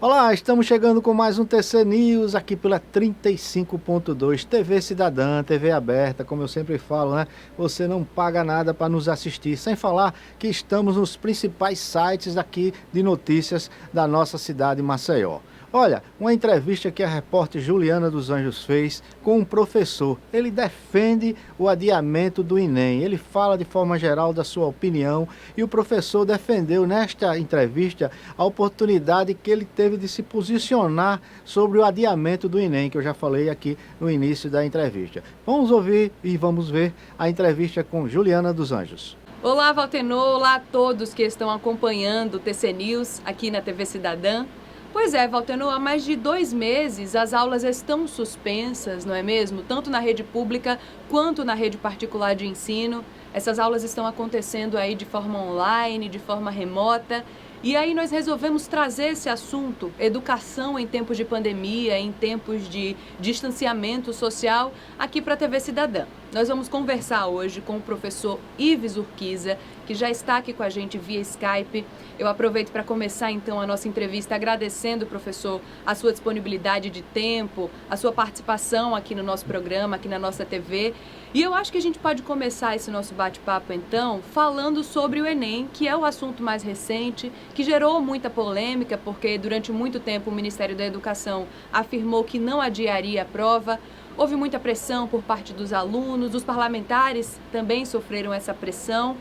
Olá, estamos chegando com mais um TC News aqui pela 35.2 TV Cidadã, TV aberta, como eu sempre falo, né? Você não paga nada para nos assistir, sem falar que estamos nos principais sites aqui de notícias da nossa cidade, Maceió. Olha, uma entrevista que a repórter Juliana dos Anjos fez com um professor. Ele defende o adiamento do Enem. Ele fala de forma geral da sua opinião e o professor defendeu nesta entrevista a oportunidade que ele teve de se posicionar sobre o adiamento do Enem, que eu já falei aqui no início da entrevista. Vamos ouvir e vamos ver a entrevista com Juliana dos Anjos. Olá, Valtenor, olá a todos que estão acompanhando o TC News aqui na TV Cidadã. Pois é, Valtenor, há mais de 2 meses as aulas estão suspensas, não é mesmo? Tanto na rede pública quanto na rede particular de ensino. Essas aulas estão acontecendo aí de forma online, de forma remota. E aí nós resolvemos trazer esse assunto, educação em tempos de pandemia, em tempos de distanciamento social, aqui para a TV Cidadã. Nós vamos conversar hoje com o professor Ives Urquiza, que já está aqui com a gente via Skype. Eu aproveito para começar então a nossa entrevista agradecendo, professor, a sua disponibilidade de tempo, a sua participação aqui no nosso programa, aqui na nossa TV. E eu acho que a gente pode começar esse nosso bate-papo então falando sobre o Enem, que é o assunto mais recente, que gerou muita polêmica, porque durante muito tempo o Ministério da Educação afirmou que não adiaria a prova. Houve muita pressão por parte dos alunos, os parlamentares também sofreram essa pressão.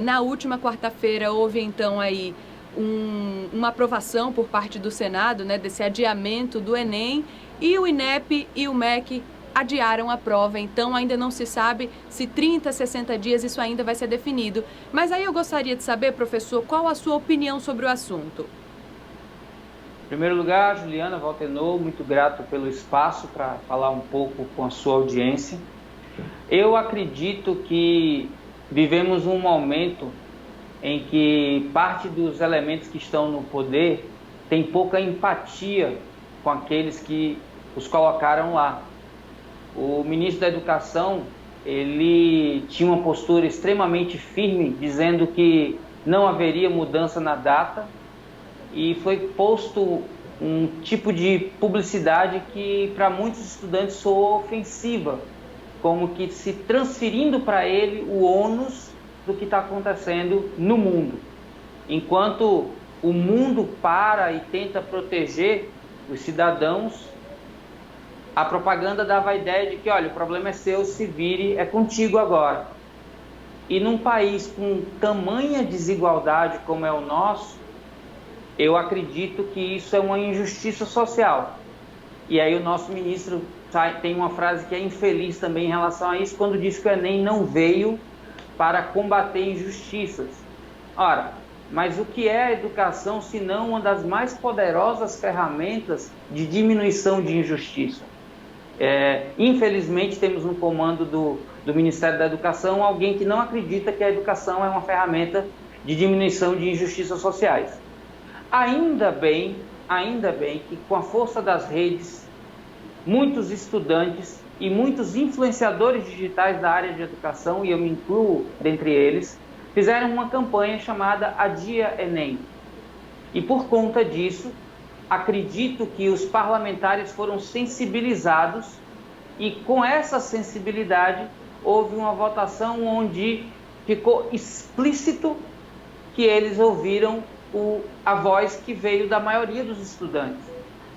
Na última quarta-feira houve então aí uma aprovação por parte do Senado, né, desse adiamento do Enem, e o INEP e o MEC adiaram a prova, então ainda não se sabe se 30, 60 dias isso ainda vai ser definido. Mas aí eu gostaria de saber, professor, qual a sua opinião sobre o assunto? Em primeiro lugar, Juliana, Valtenor, muito grato pelo espaço para falar um pouco com a sua audiência. Eu acredito que vivemos um momento em que parte dos elementos que estão no poder tem pouca empatia com aqueles que os colocaram lá. O ministro da Educação, ele tinha uma postura extremamente firme, dizendo que não haveria mudança na data, e foi posto um tipo de publicidade que para muitos estudantes soou ofensiva, como que se transferindo para ele o ônus do que está acontecendo no mundo. Enquanto o mundo para e tenta proteger os cidadãos, a propaganda dava a ideia de que, olha, o problema é seu, se vire, é contigo agora. E num país com tamanha desigualdade como é o nosso, eu acredito que isso é uma injustiça social. E aí o nosso ministro tem uma frase que é infeliz também em relação a isso, quando diz que o Enem não veio para combater injustiças. Ora, mas o que é a educação se não uma das mais poderosas ferramentas de diminuição de injustiça? Infelizmente temos no comando do Ministério da Educação alguém que não acredita que a educação é uma ferramenta de diminuição de injustiças sociais. Ainda bem que com a força das redes, muitos estudantes e muitos influenciadores digitais da área de educação, e eu me incluo dentre eles, fizeram uma campanha chamada Adia Enem. E por conta disso, acredito que os parlamentares foram sensibilizados e com essa sensibilidade houve uma votação onde ficou explícito que eles ouviram a voz que veio da maioria dos estudantes.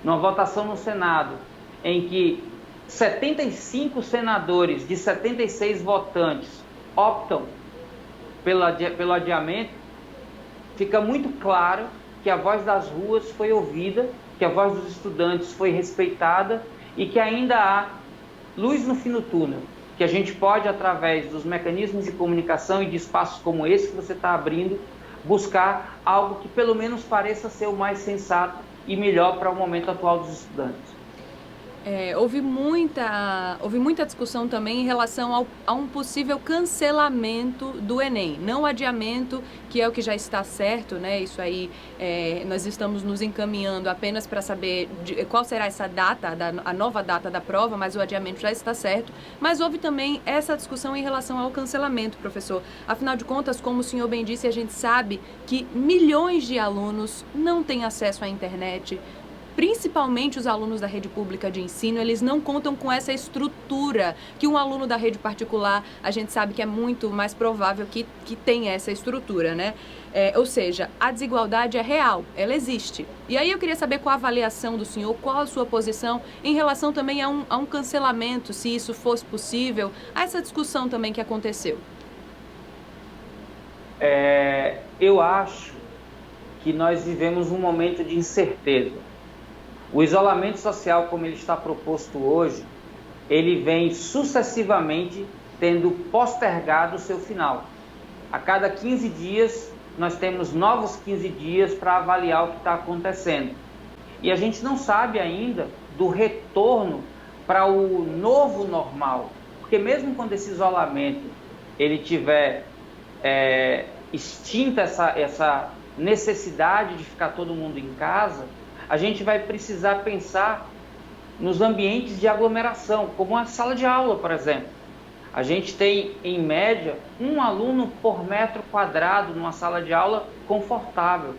Numa votação no Senado, em que 75 senadores de 76 votantes optam pelo adiamento, fica muito claro que a voz das ruas foi ouvida, que a voz dos estudantes foi respeitada e que ainda há luz no fim do túnel, que a gente pode, através dos mecanismos de comunicação e de espaços como esse que você está abrindo, buscar algo que pelo menos pareça ser o mais sensato e melhor para o momento atual dos estudantes. Houve muita discussão também em relação a um possível cancelamento do Enem, não adiamento, que é o que já está certo, né? Isso aí, nós estamos nos encaminhando apenas para saber qual será essa data, a nova data da prova, mas o adiamento já está certo. Mas houve também essa discussão em relação ao cancelamento, professor. Afinal de contas, como o senhor bem disse, a gente sabe que milhões de alunos não têm acesso à internet. Principalmente os alunos da rede pública de ensino, eles não contam com essa estrutura que um aluno da rede particular, a gente sabe que é muito mais provável que tenha essa estrutura, né? Ou seja, a desigualdade é real, ela existe. E aí eu queria saber qual a avaliação do senhor, qual a sua posição em relação também a um cancelamento, se isso fosse possível, a essa discussão também que aconteceu. Eu acho que nós vivemos um momento de incerteza. O isolamento social, como ele está proposto hoje, ele vem sucessivamente tendo postergado o seu final. A cada 15 dias, nós temos novos 15 dias para avaliar o que está acontecendo. E a gente não sabe ainda do retorno para o novo normal. Porque mesmo quando esse isolamento ele tiver extinta essa necessidade de ficar todo mundo em casa, a gente vai precisar pensar nos ambientes de aglomeração, como a sala de aula, por exemplo. A gente tem, em média, 1 aluno por metro quadrado numa sala de aula confortável.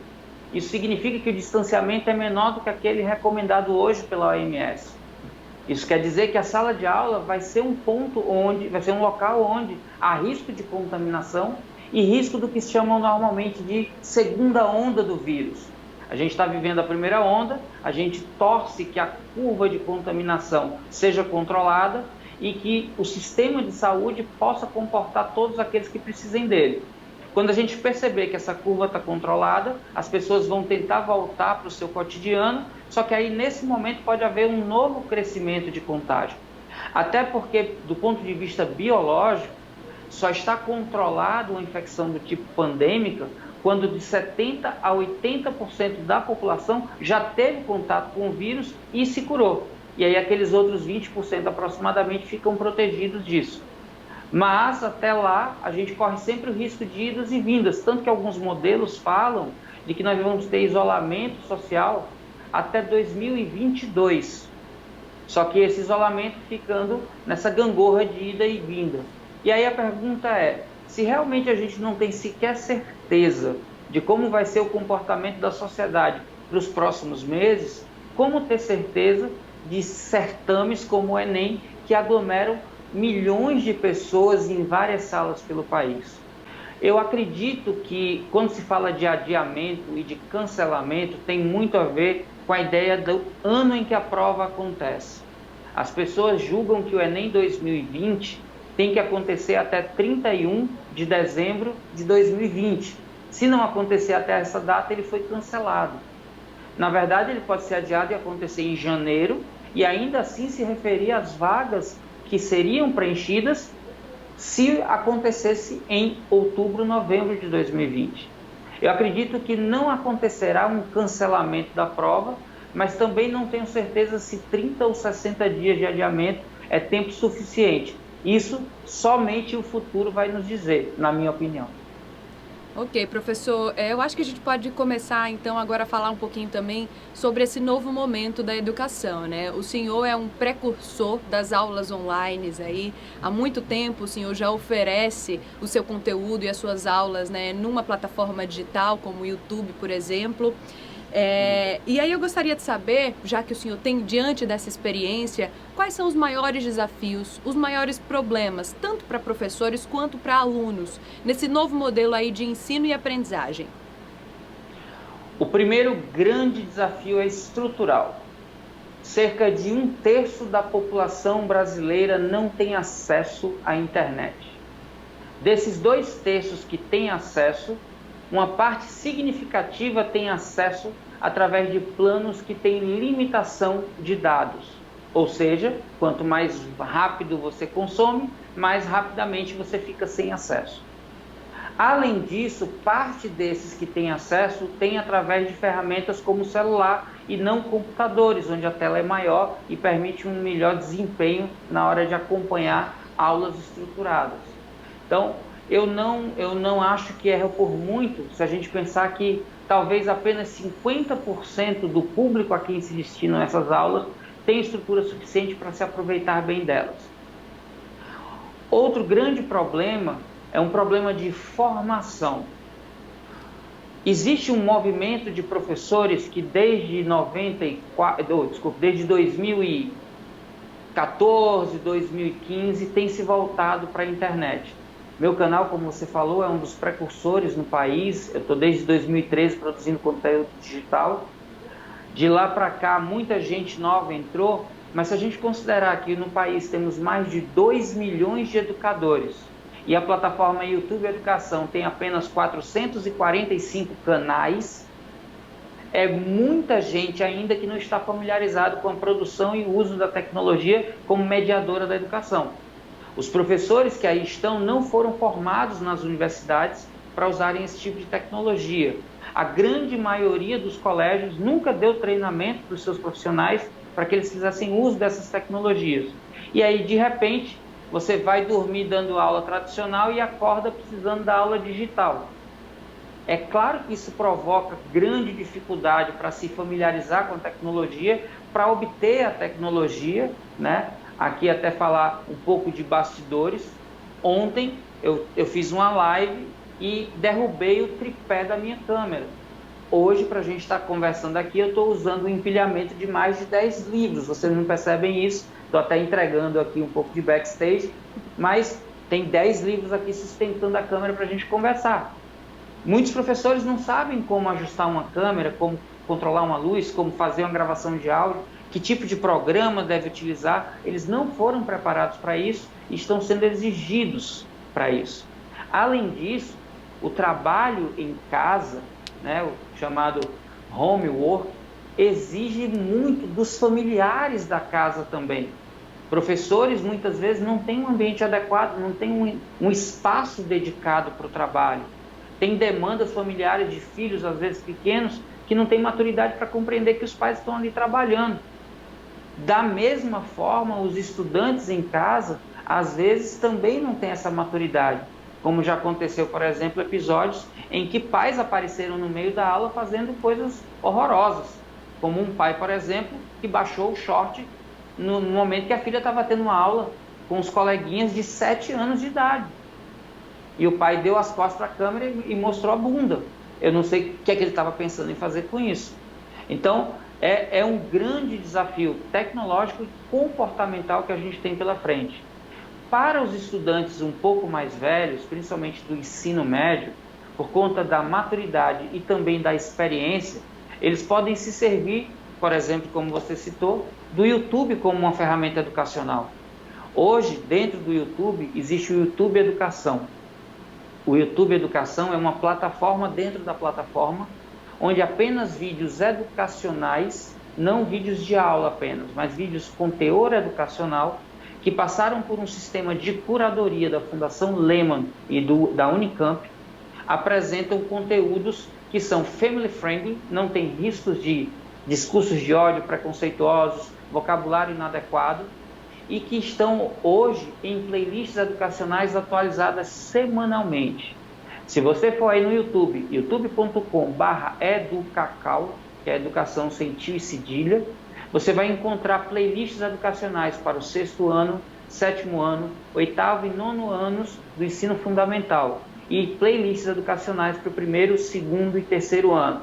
Isso significa que o distanciamento é menor do que aquele recomendado hoje pela OMS. Isso quer dizer que a sala de aula vai ser vai ser um local onde há risco de contaminação e risco do que se chamam normalmente de segunda onda do vírus. A gente está vivendo a primeira onda, a gente torce que a curva de contaminação seja controlada e que o sistema de saúde possa comportar todos aqueles que precisem dele. Quando a gente perceber que essa curva está controlada, as pessoas vão tentar voltar para o seu cotidiano, só que aí nesse momento pode haver um novo crescimento de contágio. Até porque, do ponto de vista biológico, só está controlada uma infecção do tipo pandêmica quando de 70% a 80% da população já teve contato com o vírus e se curou. E aí aqueles outros 20% aproximadamente ficam protegidos disso. Mas até lá a gente corre sempre o risco de idas e vindas, tanto que alguns modelos falam de que nós vamos ter isolamento social até 2022. Só que esse isolamento ficando nessa gangorra de ida e vinda. E aí a pergunta é, se realmente a gente não tem sequer certeza de como vai ser o comportamento da sociedade para os próximos meses, como ter certeza de certames como o Enem, que aglomeram milhões de pessoas em várias salas pelo país? Eu acredito que quando se fala de adiamento e de cancelamento, tem muito a ver com a ideia do ano em que a prova acontece. As pessoas julgam que o Enem 2020 tem que acontecer até 31 de dezembro de 2020. Se não acontecer até essa data, ele foi cancelado. Na verdade, ele pode ser adiado e acontecer em janeiro, e ainda assim se referir às vagas que seriam preenchidas se acontecesse em outubro, novembro de 2020. Eu acredito que não acontecerá um cancelamento da prova, mas também não tenho certeza se 30 ou 60 dias de adiamento é tempo suficiente. Isso somente o futuro vai nos dizer, na minha opinião. Ok, professor, eu acho que a gente pode começar então agora a falar um pouquinho também sobre esse novo momento da educação, né? O senhor é um precursor das aulas online aí, há muito tempo o senhor já oferece o seu conteúdo e as suas aulas, né, numa plataforma digital como o YouTube, por exemplo. E aí eu gostaria de saber, já que o senhor tem diante dessa experiência, quais são os maiores desafios, os maiores problemas, tanto para professores quanto para alunos, nesse novo modelo aí de ensino e aprendizagem? O primeiro grande desafio é estrutural. Cerca de 1/3 da população brasileira não tem acesso à internet. Desses 2/3 que têm acesso, uma parte significativa tem acesso através de planos que têm limitação de dados. Ou seja, quanto mais rápido você consome, mais rapidamente você fica sem acesso. Além disso, parte desses que têm acesso tem através de ferramentas como o celular e não computadores, onde a tela é maior e permite um melhor desempenho na hora de acompanhar aulas estruturadas. Então, eu não acho que erra por muito se a gente pensar que talvez apenas 50% do público a quem se destinam essas aulas tem estrutura suficiente para se aproveitar bem delas. Outro grande problema é um problema de formação. Existe um movimento de professores que desde 2014, 2015 tem se voltado para a internet. Meu canal, como você falou, é um dos precursores no país. Eu estou desde 2013 produzindo conteúdo digital. De lá para cá, muita gente nova entrou, mas se a gente considerar que no país temos mais de 2 milhões de educadores e a plataforma YouTube Educação tem apenas 445 canais, é muita gente ainda que não está familiarizado com a produção e o uso da tecnologia como mediadora da educação. Os professores que aí estão não foram formados nas universidades para usarem esse tipo de tecnologia. A grande maioria dos colégios nunca deu treinamento para os seus profissionais para que eles fizessem uso dessas tecnologias. E aí, de repente, você vai dormir dando aula tradicional e acorda precisando da aula digital. É claro que isso provoca grande dificuldade para se familiarizar com a tecnologia, para obter a tecnologia, né? Aqui até falar um pouco de bastidores. Ontem eu fiz uma live e derrubei o tripé da minha câmera. Hoje, para a gente estar conversando aqui, eu estou usando um empilhamento de mais de 10 livros. Vocês não percebem isso, estou até entregando aqui um pouco de backstage, mas tem 10 livros aqui sustentando a câmera para a gente conversar. Muitos professores não sabem como ajustar uma câmera, como controlar uma luz, como fazer uma gravação de áudio, que tipo de programa deve utilizar. Eles não foram preparados para isso e estão sendo exigidos para isso. Além disso, o trabalho em casa, né, o chamado homework, exige muito dos familiares da casa também. Professores muitas vezes não têm um ambiente adequado, não têm um espaço dedicado para o trabalho. Tem demandas familiares de filhos, às vezes pequenos, que não têm maturidade para compreender que os pais estão ali trabalhando. Da mesma forma, os estudantes em casa, às vezes, também não têm essa maturidade. Como já aconteceu, por exemplo, episódios em que pais apareceram no meio da aula fazendo coisas horrorosas. Como um pai, por exemplo, que baixou o short no momento que a filha estava tendo uma aula com os coleguinhas de 7 anos de idade. E o pai deu as costas para a câmera e mostrou a bunda. Eu não sei o que é que ele estava pensando em fazer com isso. Então, é um grande desafio tecnológico e comportamental que a gente tem pela frente. Para os estudantes um pouco mais velhos, principalmente do ensino médio, por conta da maturidade e também da experiência, eles podem se servir, por exemplo, como você citou, do YouTube como uma ferramenta educacional. Hoje, dentro do YouTube, existe o YouTube Educação. O YouTube Educação é uma plataforma dentro da plataforma, onde apenas vídeos educacionais, não vídeos de aula apenas, mas vídeos com teor educacional, que passaram por um sistema de curadoria da Fundação Lehman e da Unicamp, apresentam conteúdos que são family friendly, não tem riscos de discursos de ódio preconceituosos, vocabulário inadequado, e que estão hoje em playlists educacionais atualizadas semanalmente. Se você for aí no YouTube, youtube.com/educacau, que é educação sem tio e cedilha, você vai encontrar playlists educacionais para o 6º ano, 7º ano, 8º e 9º anos do ensino fundamental e playlists educacionais para o 1º, 2º e 3º ano.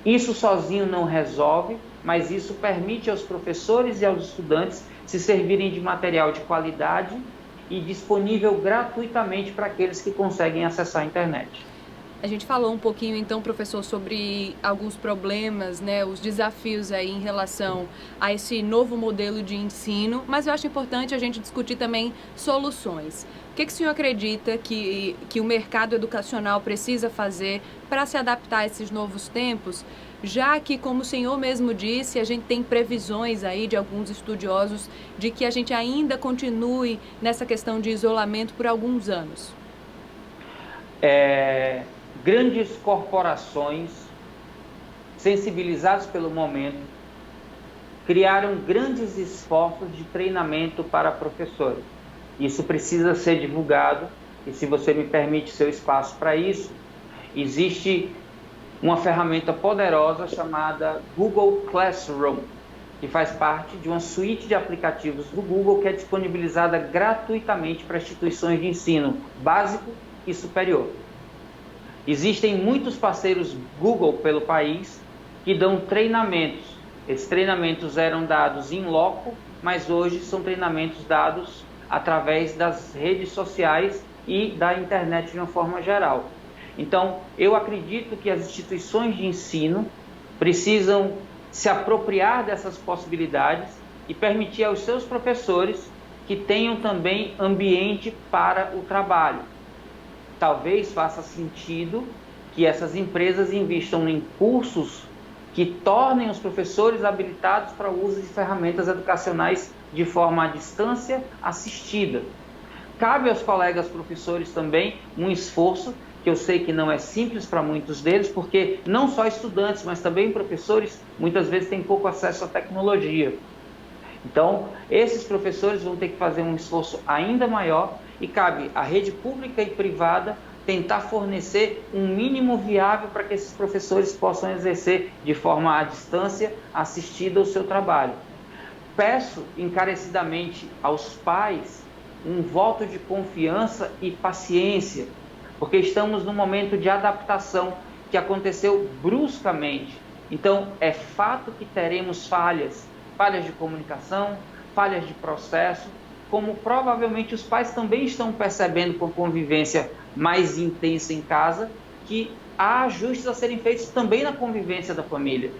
Isso sozinho não resolve, mas isso permite aos professores e aos estudantes se servirem de material de qualidade e disponível gratuitamente para aqueles que conseguem acessar a internet. A gente falou um pouquinho, então, professor, sobre alguns problemas, né, os desafios aí em relação a esse novo modelo de ensino, mas eu acho importante a gente discutir também soluções. O que o senhor acredita que o mercado educacional precisa fazer para se adaptar a esses novos tempos, já que, como o senhor mesmo disse, a gente tem previsões aí de alguns estudiosos de que a gente ainda continue nessa questão de isolamento por alguns anos? grandes corporações, sensibilizadas pelo momento, criaram grandes esforços de treinamento para professores. Isso precisa ser divulgado e, se você me permite seu espaço para isso, existe uma ferramenta poderosa chamada Google Classroom, que faz parte de uma suíte de aplicativos do Google que é disponibilizada gratuitamente para instituições de ensino básico e superior. Existem muitos parceiros Google pelo país que dão treinamentos. Esses treinamentos eram dados in loco, mas hoje são treinamentos dados através das redes sociais e da internet de uma forma geral. Então, eu acredito que as instituições de ensino precisam se apropriar dessas possibilidades e permitir aos seus professores que tenham também ambiente para o trabalho. Talvez faça sentido que essas empresas investam em cursos que tornem os professores habilitados para o uso de ferramentas educacionais de forma à distância assistida. Cabe aos colegas professores também um esforço, que eu sei que não é simples para muitos deles, porque não só estudantes, mas também professores, muitas vezes têm pouco acesso à tecnologia. Então, esses professores vão ter que fazer um esforço ainda maior e cabe à rede pública e privada tentar fornecer um mínimo viável para que esses professores possam exercer de forma à distância assistida o seu trabalho. Peço encarecidamente aos pais um voto de confiança e paciência, porque estamos num momento de adaptação que aconteceu bruscamente. Então, é fato que teremos falhas de comunicação, falhas de processo, como provavelmente os pais também estão percebendo com a convivência mais intensa em casa, que há ajustes a serem feitos também na convivência da família.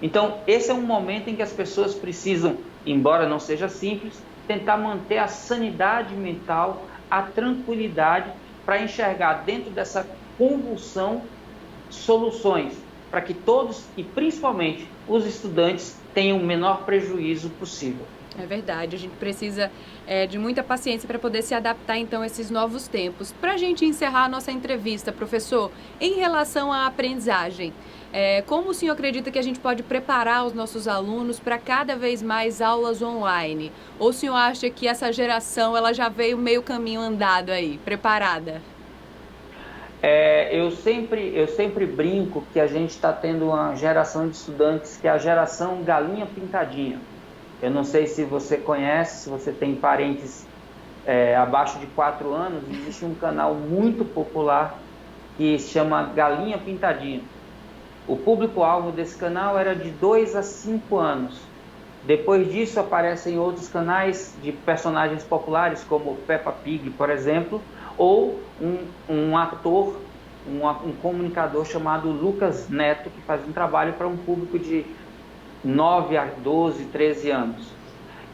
Então, esse é um momento em que as pessoas precisam, embora não seja simples, tentar manter a sanidade mental, a tranquilidade, para enxergar dentro dessa convulsão soluções, para que todos, e principalmente os estudantes, tenham o menor prejuízo possível. É verdade, a gente precisa de muita paciência para poder se adaptar então a esses novos tempos. Para a gente encerrar a nossa entrevista, professor, em relação à aprendizagem, como o senhor acredita que a gente pode preparar os nossos alunos para cada vez mais aulas online? Ou o senhor acha que essa geração ela já veio meio caminho andado aí, preparada? Eu sempre brinco que a gente está tendo uma geração de estudantes que é a geração galinha pintadinha. Eu não sei se você conhece, se você tem parentes abaixo de 4 anos, existe um canal muito popular que se chama Galinha Pintadinha. O público-alvo desse canal era de 2 a 5 anos. Depois disso aparecem outros canais de personagens populares, como Peppa Pig, por exemplo, ou um ator, um comunicador chamado Lucas Neto, que faz um trabalho para um público de 9 a 12, 13 anos.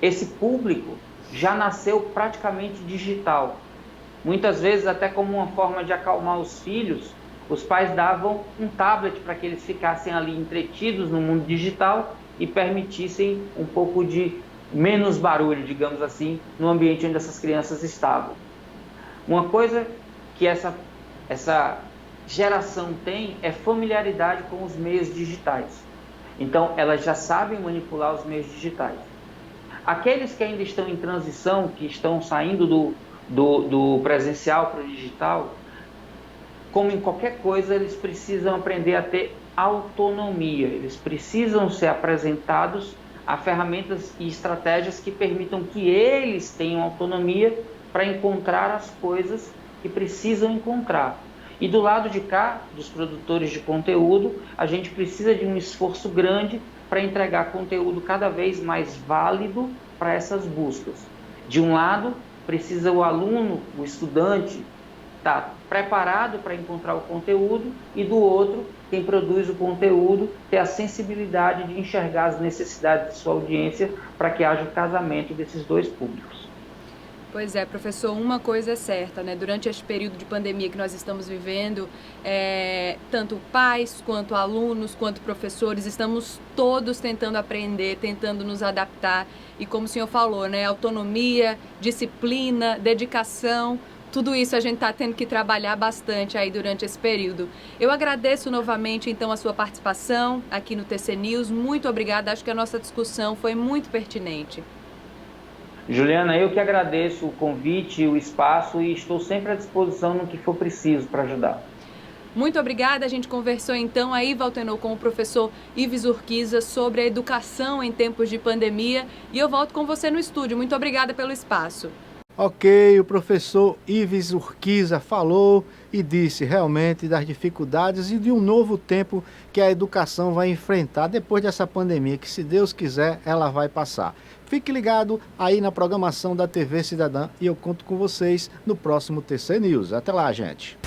Esse público já nasceu praticamente digital. Muitas vezes, até como uma forma de acalmar os filhos, os pais davam um tablet para que eles ficassem ali entretidos no mundo digital e permitissem um pouco de menos barulho, digamos assim, no ambiente onde essas crianças estavam. Uma coisa que essa geração tem é familiaridade com os meios digitais. Então, elas já sabem manipular os meios digitais. Aqueles que ainda estão em transição, que estão saindo do presencial para o digital, como em qualquer coisa, eles precisam aprender a ter autonomia. Eles precisam ser apresentados a ferramentas e estratégias que permitam que eles tenham autonomia para encontrar as coisas que precisam encontrar. E do lado de cá, dos produtores de conteúdo, a gente precisa de um esforço grande para entregar conteúdo cada vez mais válido para essas buscas. De um lado, precisa o aluno, o estudante, estar preparado para encontrar o conteúdo, e do outro, quem produz o conteúdo, ter a sensibilidade de enxergar as necessidades de sua audiência para que haja o casamento desses dois públicos. Pois é, professor, uma coisa é certa, né? Durante este período de pandemia que nós estamos vivendo, tanto pais, quanto alunos, quanto professores, estamos todos tentando aprender, tentando nos adaptar. E como o senhor falou, né? Autonomia, disciplina, dedicação, tudo isso a gente está tendo que trabalhar bastante aí durante esse período. Eu agradeço novamente, então, a sua participação aqui no TC News. Muito obrigada, acho que a nossa discussão foi muito pertinente. Juliana, eu que agradeço o convite, o espaço e estou sempre à disposição no que for preciso para ajudar. Muito obrigada, a gente conversou então aí, Valtenor, com o professor Ives Urquiza sobre a educação em tempos de pandemia e eu volto com você no estúdio. Muito obrigada pelo espaço. Ok, o professor Ives Urquiza falou e disse realmente das dificuldades e de um novo tempo que a educação vai enfrentar depois dessa pandemia, que se Deus quiser, ela vai passar. Fique ligado aí na programação da TV Cidadã e eu conto com vocês no próximo TC News. Até lá, gente.